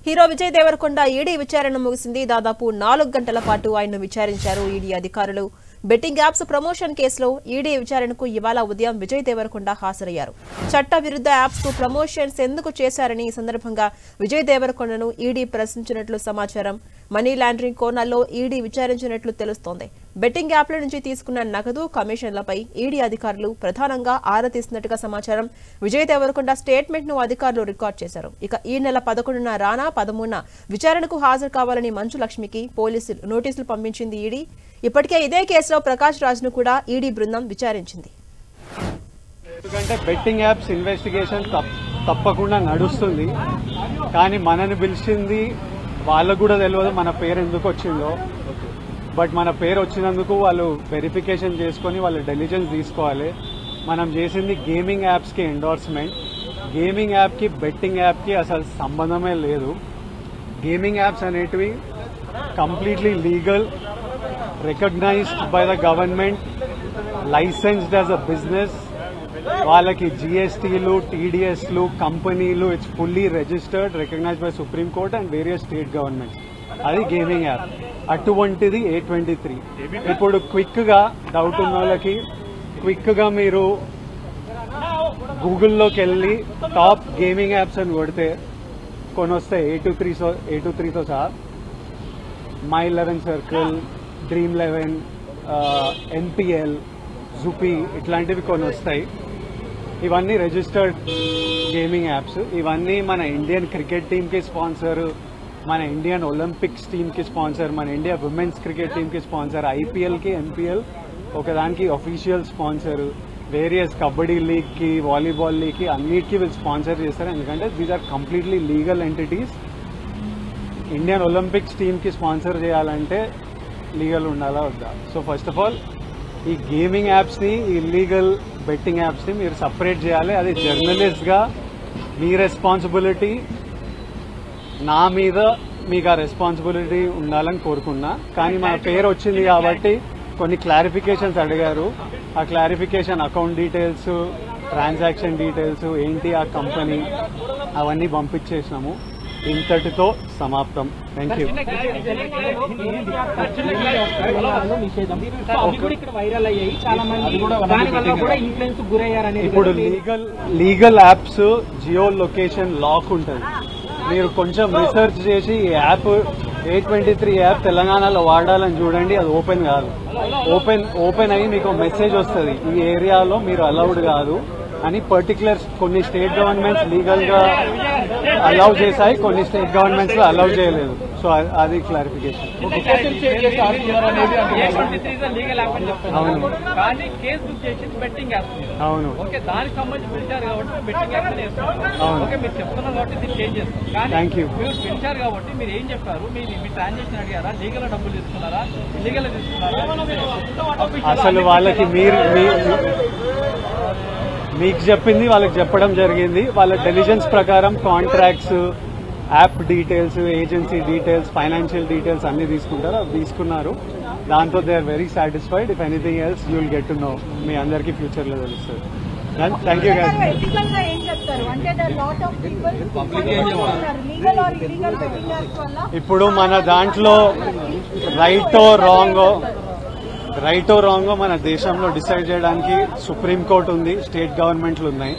Hero Vijay Devarakonda ED విచారణ ముగిసింది. దాదాపు 4 గంటల పాటు ఆయన్ను విచారించారు ఈడీ అధికారులు. బెట్టింగ్ యాప్స్ ప్రమోషన్ కేసులో ఈడీ విచారణకు ఇవాళ ఉదయం విజయ్ దేవరకొండ హాజరయ్యారు. చట్ట విరుద్ధ యాప్స్ కు ప్రమోషన్స్ ఎందుకు చేశారని ఈ సందర్భంగా విజయ్ దేవరకొండను ఈడీ ప్రశ్నించినట్లు సమాచారం. మనీ లాండరింగ్ కోణాల్లో ఈడీ విచారించినట్లు తెలుస్తోంది. బెట్టింగ్ యాప్ల నుంచి తీసుకున్న నగదు కమిషన్లపై ఈడీ అధికారులు ప్రధానంగా ఆరా తీస్తున్నట్టుగా సమాచారం. విజయ్ దేవరకొండ స్టేట్మెంట్ ను అధికారులు రికార్డు చేశారు. ఇక ఈ నెల 11న రానా 13న విచారణకు హాజరు కావాలని మంచు లక్ష్మికి పోలీసులు నోటీసులు పంపించింది ఈడీ. ఇప్పటికే ఇదే కేసులో ప్రకాష్ రాజ్ ను కూడా ఈడీ బృందం విచారించింది. ఎందుకంటే బెట్టింగ్ యాప్స్ ఇన్వెస్టిగేషన్ తప్పకుండా నడుస్తుంది. కానీ మనని పిలిచింది వాళ్ళకు కూడా తెలియదు మన పేరు ఎందుకు వచ్చిందో. బట్ మన పేరు వచ్చినందుకు వాళ్ళు వెరిఫికేషన్ చేసుకొని వాళ్ళు డెలిజెన్స్ తీసుకోవాలి. మనం చేసింది గేమింగ్ యాప్స్ కి ఎండోర్స్మెంట్. గేమింగ్ యాప్ కి బెట్టింగ్ యాప్ కి అసలు సంబంధమే లేదు. గేమింగ్ యాప్స్ అనేటివి completely legal, recognized by the government, licensed as a business. వాళ్ళకి జిఎస్టీలు, టీడీఎస్లు, కంపెనీలు, it's fully registered, recognised by supreme court and various state governments. అది గేమింగ్ యాప్. అటువంటిది A23. ఇప్పుడు క్విక్ గా డౌట్ ఉన్న వాళ్ళకి క్విక్ గా మీరు గూగుల్లోకి వెళ్ళి టాప్ గేమింగ్ యాప్స్ అని కొడితే కొన్ని వస్తాయి. A23తో సహా My 11 Circle, Dream 11, NPL, Zupee ఇట్లాంటివి కొన్ని వస్తాయి. ఇవన్నీ రిజిస్టర్డ్ గేమింగ్ యాప్స్. ఇవన్నీ మన ఇండియన్ క్రికెట్ టీమ్ కి స్పాన్సర్, మన ఇండియన్ ఒలింపిక్స్ టీమ్ కి స్పాన్సర్, మన ఇండియా విమెన్స్ క్రికెట్ టీమ్ కి స్పాన్సర్, ఐపీఎల్ కి, ఎన్పిఎల్ ఒకదానికి official sponsor, various kabaddi league కి, వాలీబాల్ లీగ్ కి అన్నిటికీ వీళ్ళు స్పాన్సర్ చేస్తారు. ఎందుకంటే these are completely legal entities. Indian Olympics team కి స్పాన్సర్ చేయాలంటే లీగల్ ఉండాలా వద్దా? సో ఫస్ట్ ఆఫ్ ఆల్ ఈ గేమింగ్ యాప్స్ ని, ఈ ఇల్లీగల్ బెట్టింగ్ యాప్స్ ని మీరు సపరేట్ చేయాలి. అది జర్నలిస్ట్ గా మీ రెస్పాన్సిబిలిటీ. నా మీద మీకు ఆ రెస్పాన్సిబిలిటీ ఉండాలని కోరుకున్నా. కానీ మన పేరు వచ్చింది కాబట్టి కొన్ని క్లారిఫికేషన్స్ అడిగారు. ఆ clarification account details, transaction details ఏంటి, ఆ కంపెనీ అవన్నీ పంపించేసినాము. ఇంతటితో సమాప్తం. Thank you. ఇప్పుడు legal apps geo location lock ఉంటుంది. మీరు కొంచెం రీసెర్చ్ చేసి ఈ యాప్ A23 యాప్ తెలంగాణలో వాడాలని చూడండి. అది ఓపెన్ కాదు. ఓపెన్ అయ్యి మీకు మెసేజ్ వస్తుంది, ఈ ఏరియాలో మీరు అలౌడ్ కాదు అని. పర్టికులర్ కొన్ని స్టేట్ గవర్నమెంట్స్ లీగల్ గా అలౌ చేశాయి, కొన్ని స్టేట్ గవర్నమెంట్స్ లో అలౌ చేయలేదు. సో అది క్లారిఫికేషన్. అవును, థ్యాంక్ యూ. అసలు వాళ్ళకి మీకు చెప్పింది వాళ్ళకి చెప్పడం జరిగింది. వాళ్ళ డెలిజెన్స్ ప్రకారం contracts, app details, agency details, financial details అన్ని తీసుకుంటారు. అవి తీసుకున్నారు. దాంతో they are very satisfied. If anything else you will get to know. మీ అందరికీ ఫ్యూచర్ లో తెలుస్తుంది. Thank you guys. ఇప్పుడు మన దాంట్లో రైటో రాంగో మన దేశంలో డిసైడ్ చేయడానికి సుప్రీంకోర్టు ఉంది, స్టేట్ గవర్నమెంట్లు ఉన్నాయి.